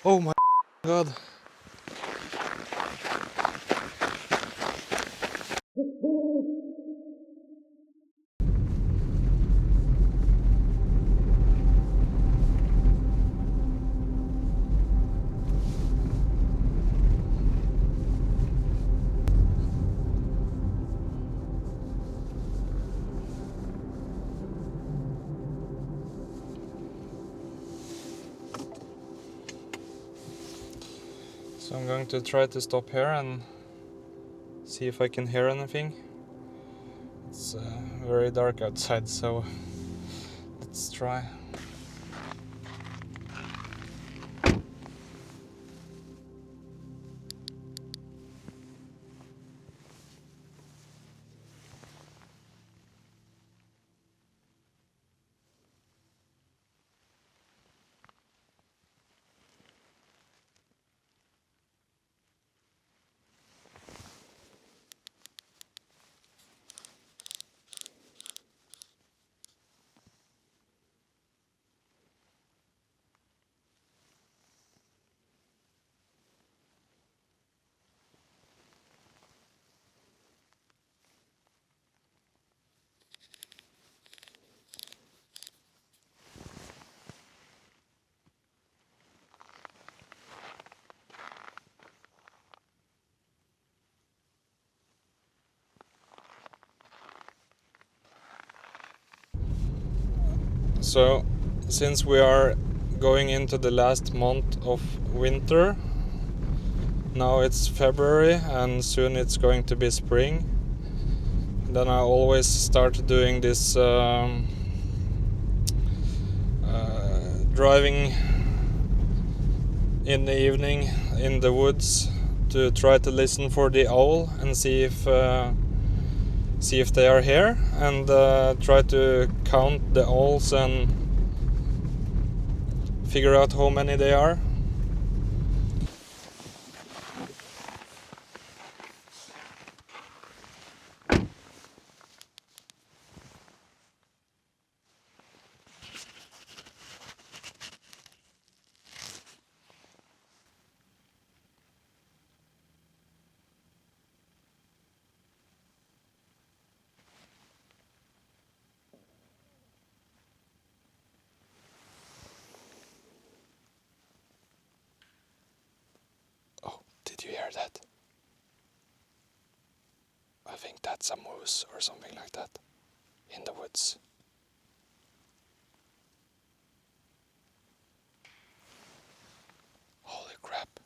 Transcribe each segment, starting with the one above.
Oh my god. So I'm going to try to stop here and see if I can hear anything. It's very dark outside, so let's try. So, since we are going into the last month of winter, now it's February and soon it's going to be spring, then I always start doing this driving in the evening in the woods to try to listen for the owl and see if they are here, and try to count the owls and figure out how many they are. Oh, did you hear that? I think that's a moose or something like that in the woods. Holy crap.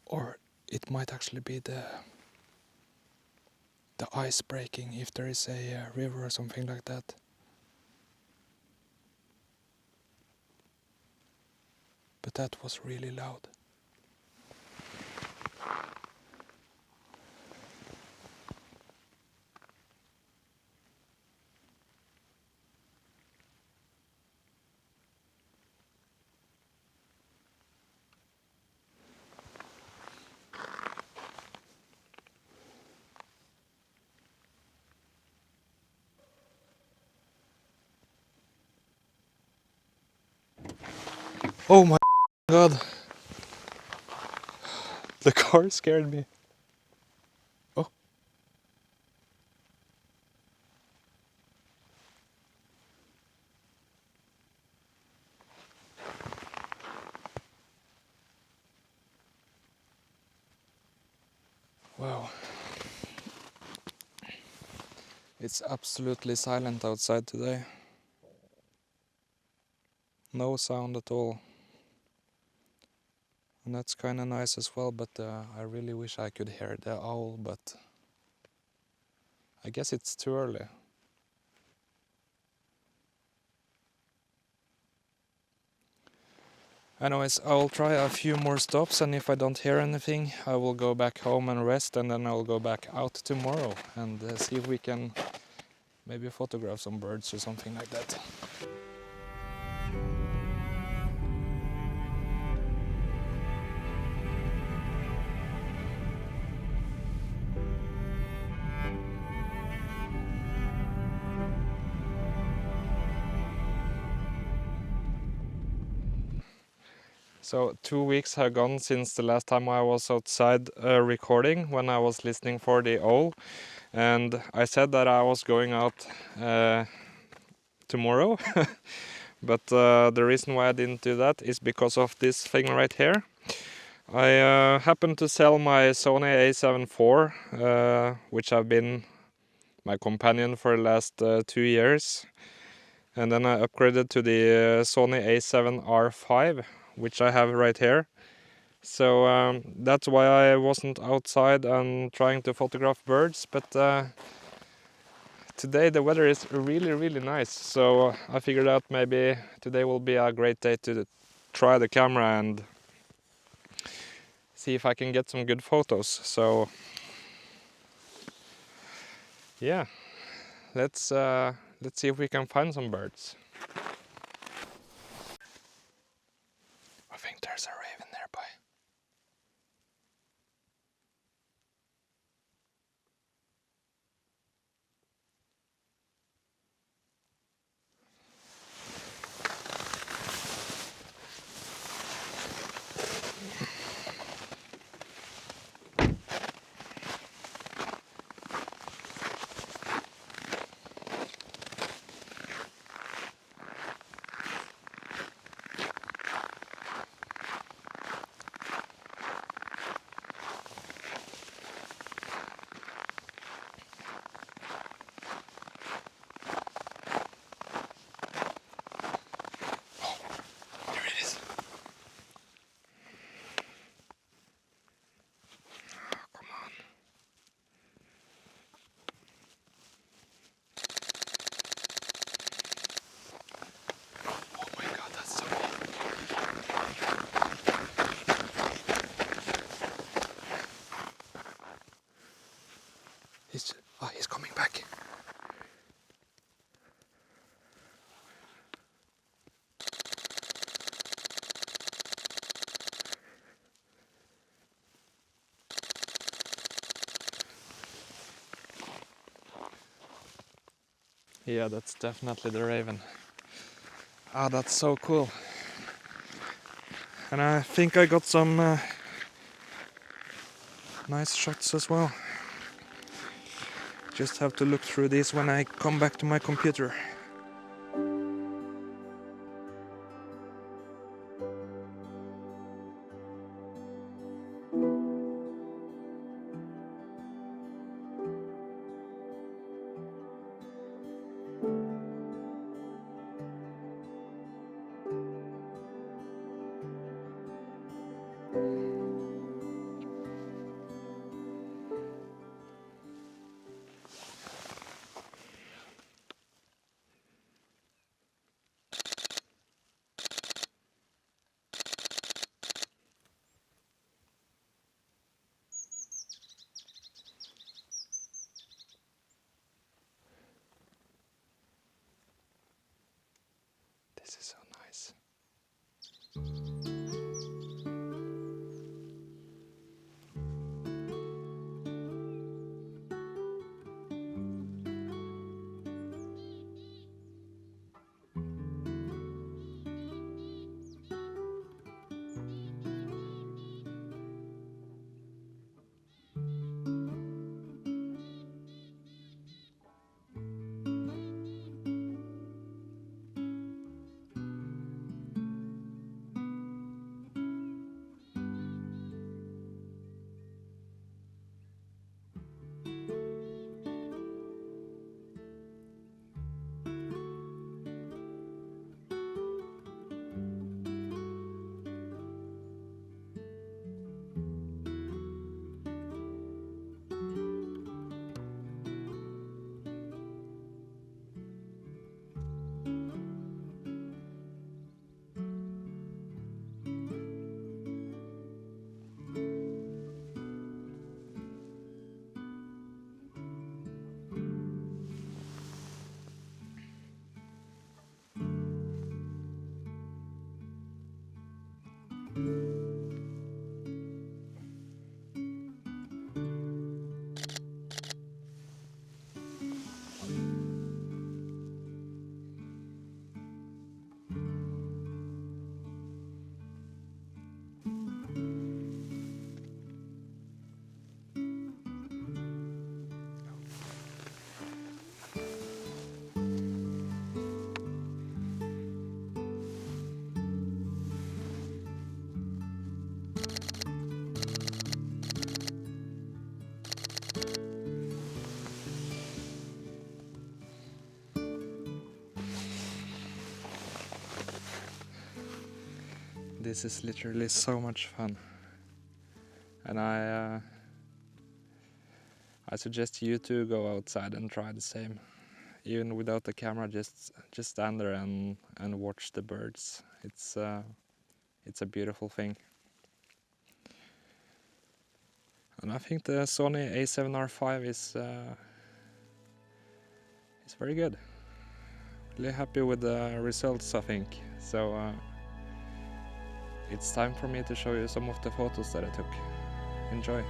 Or it might actually be the ice breaking if there is a river or something like that. But that was really loud. Oh my god. The car scared me. Oh. Wow. It's absolutely silent outside today. No sound at all. And that's kind of nice as well, but I really wish I could hear the owl, but I guess it's too early. Anyways, I will try a few more stops, and if I don't hear anything, I will go back home and rest, and then I will go back out tomorrow and see if we can maybe photograph some birds or something like that. So 2 weeks have gone since the last time I was outside recording, when I was listening for the owl, and I said that I was going out tomorrow, but the reason why I didn't do that is because of this thing right here. I happened to sell my Sony A7 IV, which have been my companion for the last 2 years, and then I upgraded to the Sony A7R V, which I have right here. So that's why I wasn't outside and trying to photograph birds, but today the weather is really nice, so I figured out maybe today will be a great day to try the camera and see if I can get some good photos. So yeah, let's see if we can find some birds. I think there's a raven nearby. There it is. Come on. Oh my god, that's so big. He's coming back. Yeah, that's definitely the raven. Ah, that's so cool. And I think I got some nice shots as well. Just have to look through these when I come back to my computer. This is so nice. This is literally so much fun, and I suggest you to go outside and try the same. Even without the camera, just stand there and watch the birds. It's a beautiful thing. And I think the Sony A7R V is very good. Really happy with the results, I think. So it's time for me to show you some of the photos that I took. Enjoy.